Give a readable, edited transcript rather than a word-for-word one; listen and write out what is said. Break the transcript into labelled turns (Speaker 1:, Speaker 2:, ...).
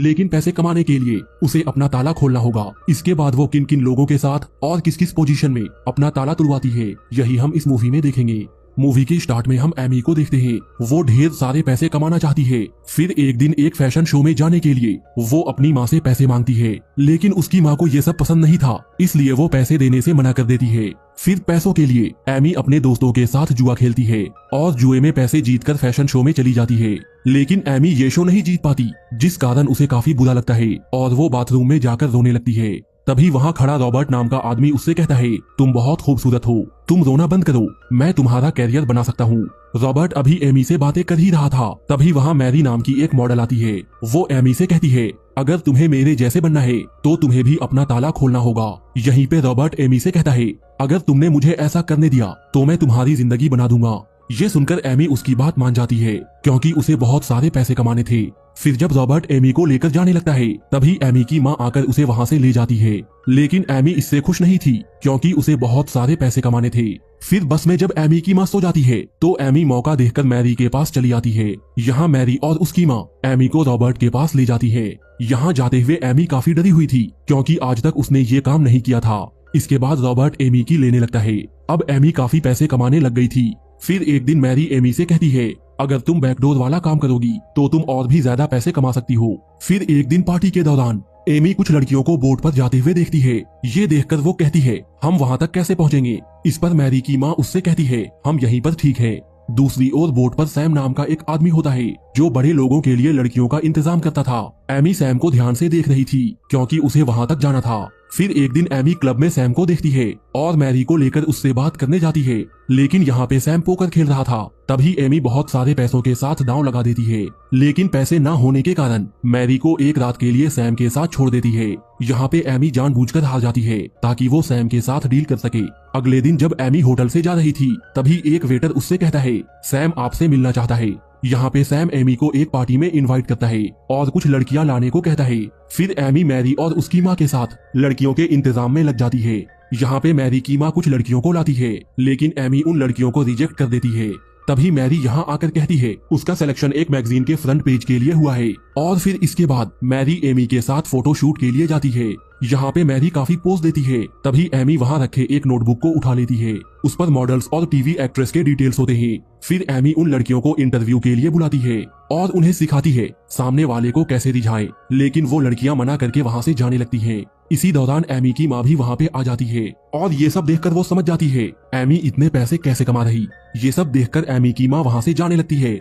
Speaker 1: लेकिन पैसे कमाने के लिए उसे अपना ताला खोलना होगा। इसके बाद वो किन किन लोगों के साथ और किस किस पोजीशन में अपना ताला तुड़वाती है, यही हम इस मूवी में देखेंगे। मूवी के स्टार्ट में हम एमी को देखते हैं। वो ढेर सारे पैसे कमाना चाहती है। फिर एक दिन एक फैशन शो में जाने के लिए वो अपनी माँ से पैसे मांगती है, लेकिन उसकी माँ को ये सब पसंद नहीं था, इसलिए वो पैसे देने से मना कर देती है। फिर पैसों के लिए एमी अपने दोस्तों के साथ जुआ खेलती है और जुए में पैसे जीतकर फैशन शो में चली जाती है। लेकिन एमी ये शो नहीं जीत पाती, जिस कारण उसे काफी बुरा लगता है और वो बाथरूम में जाकर रोने लगती है। तभी वहाँ खड़ा रॉबर्ट नाम का आदमी उससे कहता है, तुम बहुत खूबसूरत हो, तुम रोना बंद करो, मैं तुम्हारा कैरियर बना सकता हूँ। रॉबर्ट अभी एमी से बातें कर ही रहा था, तभी वहाँ मैरी नाम की एक मॉडल आती है। वो एमी से कहती है, अगर तुम्हें मेरे जैसे बनना है तो तुम्हें भी अपना ताला खोलना होगा। यहीं पे रॉबर्ट एमी से कहता है, अगर तुमने मुझे ऐसा करने दिया तो मैं तुम्हारी जिंदगी बना दूंगा। ये सुनकर एमी उसकी बात मान जाती है, क्योंकि उसे बहुत सारे पैसे कमाने थे। फिर जब रॉबर्ट एमी को लेकर जाने लगता है, तभी एमी की माँ आकर उसे वहाँ से ले जाती है। लेकिन एमी इससे खुश नहीं थी, क्योंकि उसे बहुत सारे पैसे कमाने थे। फिर बस में जब एमी की माँ सो जाती है, तो एमी मौका देखकर मैरी के पास चली आती है। यहाँ मैरी और उसकी माँ एमी को रॉबर्ट के पास ले जाती है। यहाँ जाते हुए एमी काफी डरी हुई थी, क्योंकि आज तक उसने ये काम नहीं किया था। इसके बाद रॉबर्ट एमी की लेने लगता है। अब एमी काफी पैसे कमाने लग गई थी। फिर एक दिन मैरी एमी से कहती है, अगर तुम बैकडोर वाला काम करोगी तो तुम और भी ज्यादा पैसे कमा सकती हो। फिर एक दिन पार्टी के दौरान एमी कुछ लड़कियों को बोट पर जाते हुए देखती है। ये देखकर वो कहती है, हम वहाँ तक कैसे पहुँचेंगे। इस पर मैरी की माँ उससे कहती है, हम यहीं पर ठीक है। दूसरी ओर बोट पर सैम नाम का एक आदमी होता है, जो बड़े लोगों के लिए लड़कियों का इंतजाम करता था। एमी सैम को ध्यान से देख रही थी, क्योंकि उसे वहाँ तक जाना था। फिर एक दिन एमी क्लब में सैम को देखती है और मैरी को लेकर उससे बात करने जाती है, लेकिन यहाँ पे सैम पोकर खेल रहा था। तभी एमी बहुत सारे पैसों के साथ दांव लगा देती है, लेकिन पैसे ना होने के कारण मैरी को एक रात के लिए सैम के साथ छोड़ देती है। यहाँ पे एमी जानबूझकर हार जाती है, ताकि वो सैम के साथ डील कर सके। अगले दिन जब एमी होटल से जा रही थी, तभी एक वेटर उससे कहता है, सैम आपसे मिलना चाहता है। यहाँ पे सैम एमी को एक पार्टी में इनवाइट करता है और कुछ लड़कियां लाने को कहता है। फिर एमी मैरी और उसकी माँ के साथ लड़कियों के इंतजाम में लग जाती है। यहाँ पे मैरी की माँ कुछ लड़कियों को लाती है, लेकिन एमी उन लड़कियों को रिजेक्ट कर देती है। तभी मैरी यहाँ आकर कहती है, उसका सिलेक्शन एक मैगजीन के फ्रंट पेज के लिए हुआ है। और फिर इसके बाद मैरी एमी के साथ फोटो शूट के लिए जाती है। यहाँ पे मैरी काफी पोज देती है। तभी एमी वहाँ रखे एक नोटबुक को उठा लेती है। उस पर मॉडल्स और टीवी एक्ट्रेस के डिटेल्स होते हैं। फिर एमी उन लड़कियों को इंटरव्यू के लिए बुलाती है और उन्हें सिखाती है सामने वाले को कैसे रिझाए, लेकिन वो लड़कियां मना करके वहाँ से जाने लगती हैं। इसी दौरान एमी की माँ भी वहाँ पे आ जाती है और ये सब देखकर वो समझ जाती है एमी इतने पैसे कैसे कमा रही। ये सब देखकर एमी की माँ वहाँ से जाने लगती है।